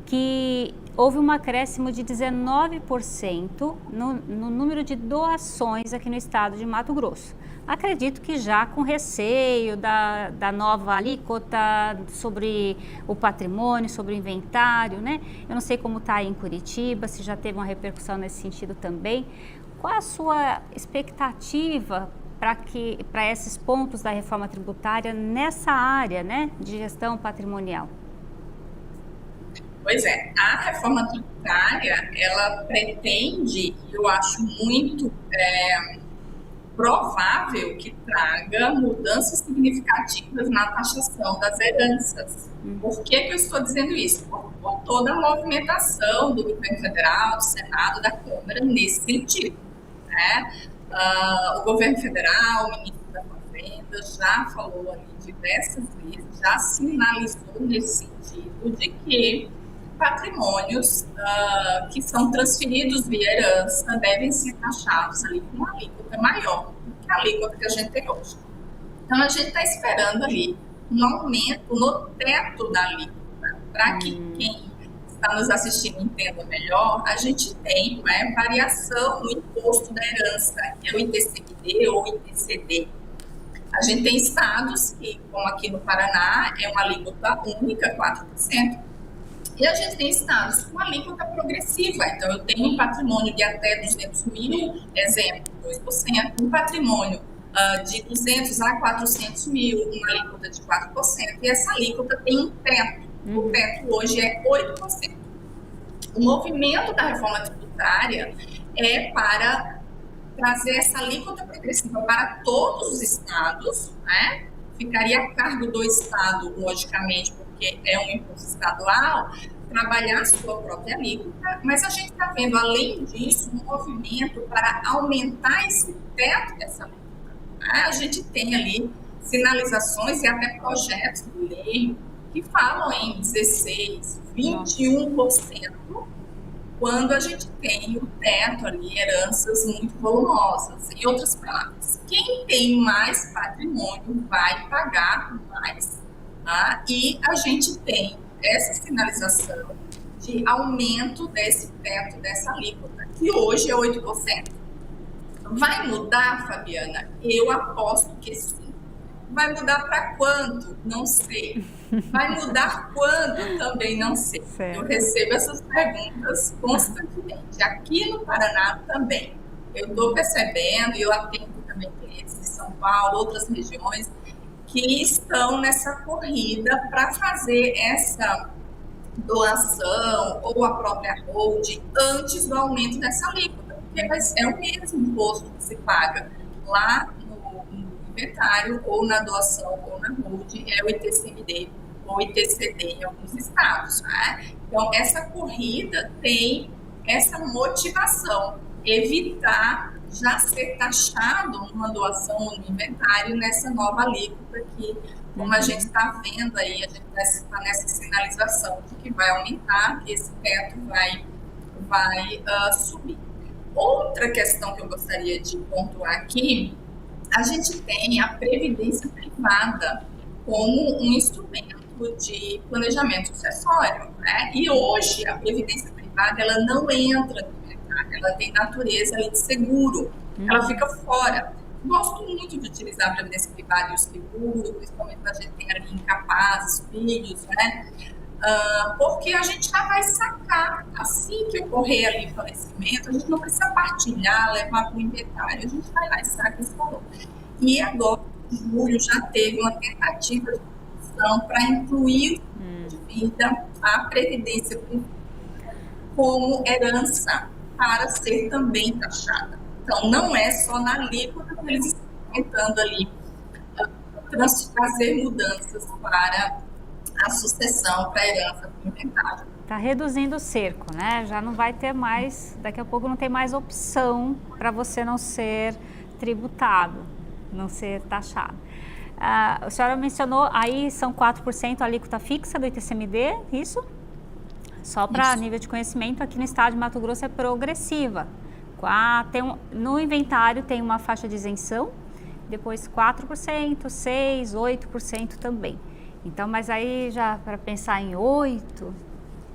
que houve um acréscimo de 19% no número de doações aqui no estado de Mato Grosso. Acredito que já com receio da nova alíquota sobre o patrimônio, sobre o inventário, né? Eu não sei como está aí em Curitiba, se já teve uma repercussão nesse sentido também. Qual a sua expectativa para esses pontos da reforma tributária nessa área, né, de gestão patrimonial? Pois é, a reforma tributária, ela pretende, e eu acho muito provável que traga mudanças significativas na taxação das heranças. Por que eu estou dizendo isso? Por toda a movimentação do governo federal, do Senado, da Câmara, nesse sentido, né? O governo federal, o ministro da Fazenda, já falou ali diversas vezes, já sinalizou nesse sentido de que patrimônios que são transferidos via herança devem ser taxados ali com uma alíquota maior do que a alíquota que a gente tem hoje. Então, a gente está esperando ali um aumento no teto da alíquota, para que quem está nos assistindo entenda melhor. A gente tem variação no imposto da herança, que é o ITCMD ou ITCD. A gente tem estados que, como aqui no Paraná, é uma alíquota única, 4%. E a gente tem estados com alíquota progressiva. Então, eu tenho um patrimônio de até 200 mil, exemplo, 2%, um patrimônio de 200 a 400 mil, uma alíquota de 4%, e essa alíquota tem um teto. O teto hoje é 8%. O movimento da reforma tributária é para trazer essa alíquota progressiva para todos os estados, né? Ficaria a cargo do estado, logicamente, porque é um imposto estadual, trabalhar a sua própria alíquota, mas a gente está vendo, além disso, um movimento para aumentar esse teto dessa alíquota. A gente tem ali sinalizações e até projetos de lei que falam em 16%, 21%, quando a gente tem o teto ali, heranças muito volumosas. Em outras palavras, quem tem mais patrimônio vai pagar mais. Tá? E a gente tem essa sinalização de aumento desse teto, dessa alíquota, que hoje é 8%. Vai mudar, Fabiana? Eu aposto que sim. Vai mudar para quanto? Não sei. Vai mudar quando? Também não sei. Certo. Eu recebo essas perguntas constantemente. Aqui no Paraná também. Eu estou percebendo, e eu atendo também clientes de São Paulo, outras regiões, que estão nessa corrida para fazer essa doação ou a própria holding antes do aumento dessa alíquota. Porque é o mesmo imposto que se paga lá no inventário, ou na doação, ou na holding, é o ITCMD ou ITCD em alguns estados. Né? Então, essa corrida tem essa motivação, evitar já ser taxado numa doação ou no inventário nessa nova alíquota que, como a gente está vendo aí, a gente está nessa sinalização de que vai aumentar, que esse teto vai subir. Outra questão que eu gostaria de pontuar aqui, a gente tem a previdência privada como um instrumento de planejamento sucessório, né? E hoje a previdência privada ela não entra no mercado, ela tem natureza ali de seguro, ela fica fora. Gosto muito de utilizar a previdência privada e o seguro, principalmente quando a gente tem ali incapazes, filhos, né? Porque a gente já vai sacar assim que ocorrer ali o falecimento, a gente não precisa partilhar, levar para o inventário, a gente vai lá e saca esse valor. E agora, em julho, já teve uma tentativa de discussão para incluir de vida a previdência privada como herança para ser também taxada. Então, não é só na alíquota que eles estão tentando ali trazer mudanças para a sucessão, para a herança para o inventário. Está reduzindo o cerco, né? Já não vai ter mais, daqui a pouco não tem mais opção para você não ser tributado, não ser taxado. A senhora mencionou, aí são 4% a alíquota fixa do ITCMD, isso? Só para nível de conhecimento, aqui no estado de Mato Grosso é progressiva. No inventário tem uma faixa de isenção, depois 4%, 6%, 8% também. Então, mas aí já para pensar em 8,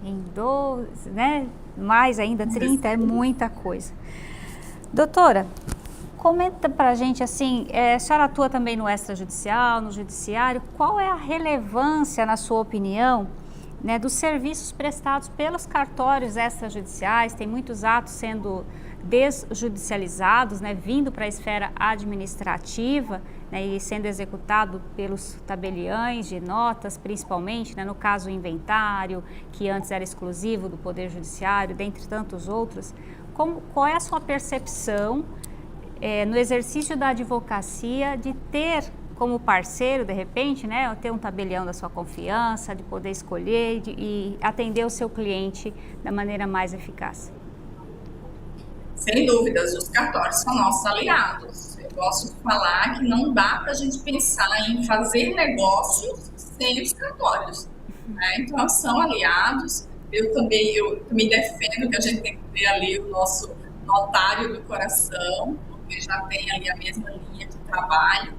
em 12, né? Mais ainda 30, é muita coisa. Doutora, comenta para a gente assim, a senhora atua também no extrajudicial, no judiciário, qual é a relevância, na sua opinião, né, dos serviços prestados pelos cartórios extrajudiciais? Tem muitos atos sendo desjudicializados, né, vindo para a esfera administrativa, né, e sendo executado pelos tabeliães de notas, principalmente, né, no caso o inventário, que antes era exclusivo do Poder Judiciário, dentre tantos outros. Qual é a sua percepção no exercício da advocacia de ter como parceiro, de repente, né, ter um tabelião da sua confiança, de poder escolher e atender o seu cliente da maneira mais eficaz? Sem dúvidas, os cartórios são nossos aliados. Eu gosto de falar que não dá para a gente pensar em fazer negócios sem os cartórios. Né? Então, são aliados. Eu também defendo que a gente tem que ter ali o nosso notário do coração, porque já tem ali a mesma linha de trabalho.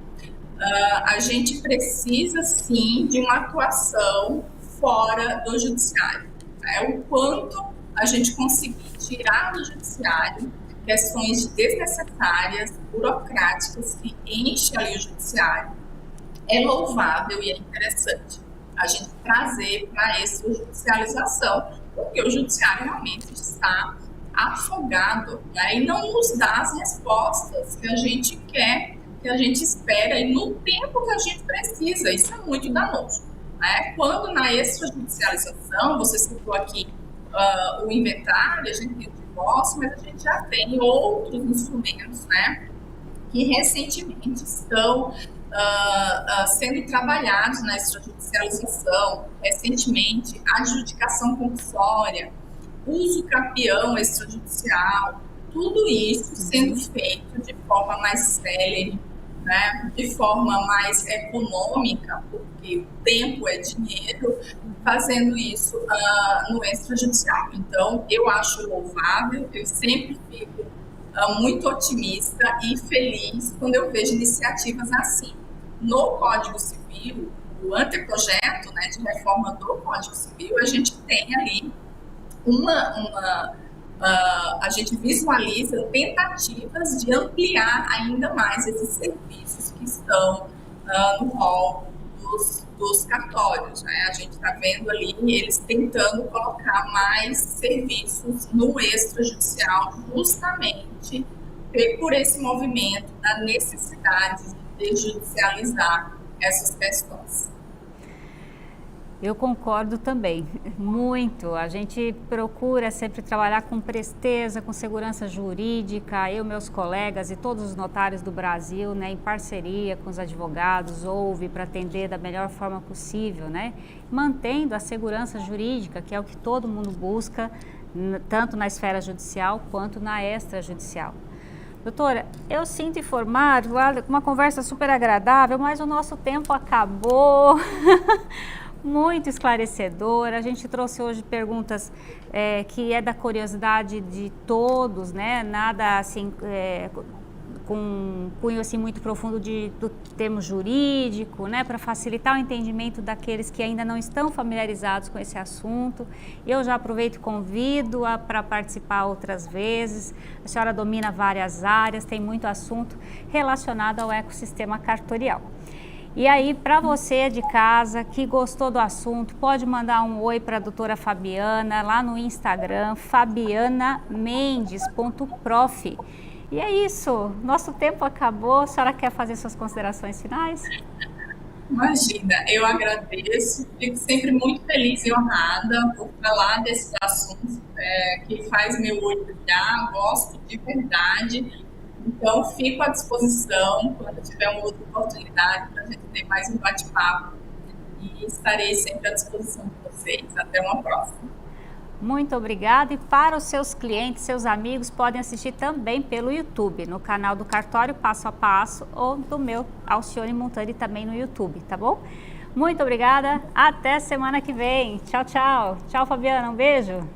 A gente precisa, sim, de uma atuação fora do judiciário. Né? O quanto a gente conseguir tirar do judiciário questões desnecessárias, burocráticas, que enchem ali o judiciário, é louvável e é interessante. a gente trazer para a extrajudicialização, porque o judiciário realmente está afogado, né, e não nos dá as respostas que a gente quer, que a gente espera e no tempo que a gente precisa. Isso é muito danoso, né? Quando na extrajudicialização, você citou aqui o inventário, a gente tem o divórcio, mas a gente já tem outros instrumentos, né, que recentemente estão sendo trabalhados na extrajudicialização, recentemente, adjudicação compulsória, uso capião extrajudicial, tudo isso sendo feito de forma mais célere, né, de forma mais econômica, porque o tempo é dinheiro, fazendo isso no extrajudicial. Então, eu acho louvável, eu sempre fico muito otimista e feliz quando eu vejo iniciativas assim. No Código Civil, o anteprojeto, né, de reforma do Código Civil, a gente tem ali a gente visualiza tentativas de ampliar ainda mais esses serviços que estão no rol dos cartórios, né? A gente está vendo ali eles tentando colocar mais serviços no extrajudicial, justamente por esse movimento da necessidade de judicializar essas questões. Eu concordo também, muito. A gente procura sempre trabalhar com presteza, com segurança jurídica, eu, meus colegas e todos os notários do Brasil, né, em parceria com os advogados, ouve para atender da melhor forma possível, né, mantendo a segurança jurídica, que é o que todo mundo busca, tanto na esfera judicial quanto na extrajudicial. Doutora, eu sinto informar, uma conversa super agradável, mas o nosso tempo acabou. Muito esclarecedora. A gente trouxe hoje perguntas que é da curiosidade de todos, né? Nada assim com um cunho assim muito profundo do termo jurídico, né? Para facilitar o entendimento daqueles que ainda não estão familiarizados com esse assunto. Eu já aproveito e convido para participar outras vezes. A senhora domina várias áreas, tem muito assunto relacionado ao ecossistema cartorial. E aí, para você de casa que gostou do assunto, pode mandar um oi para a doutora Fabiana lá no Instagram, fabianamendes.prof. E é isso, nosso tempo acabou. A senhora quer fazer suas considerações finais? Imagina, eu agradeço, fico sempre muito feliz e honrada por falar desses assuntos que faz meu olho brilhar, gosto de verdade. Então, fico à disposição quando tiver uma outra oportunidade para a gente ter mais um bate-papo e estarei sempre à disposição de vocês. Até uma próxima. Muito obrigada. E para os seus clientes, seus amigos, podem assistir também pelo YouTube, no canal do Cartório Passo a Passo ou do meu Alcione Montani também no YouTube, tá bom? Muito obrigada. Até semana que vem. Tchau, tchau. Tchau, Fabiana. Um beijo.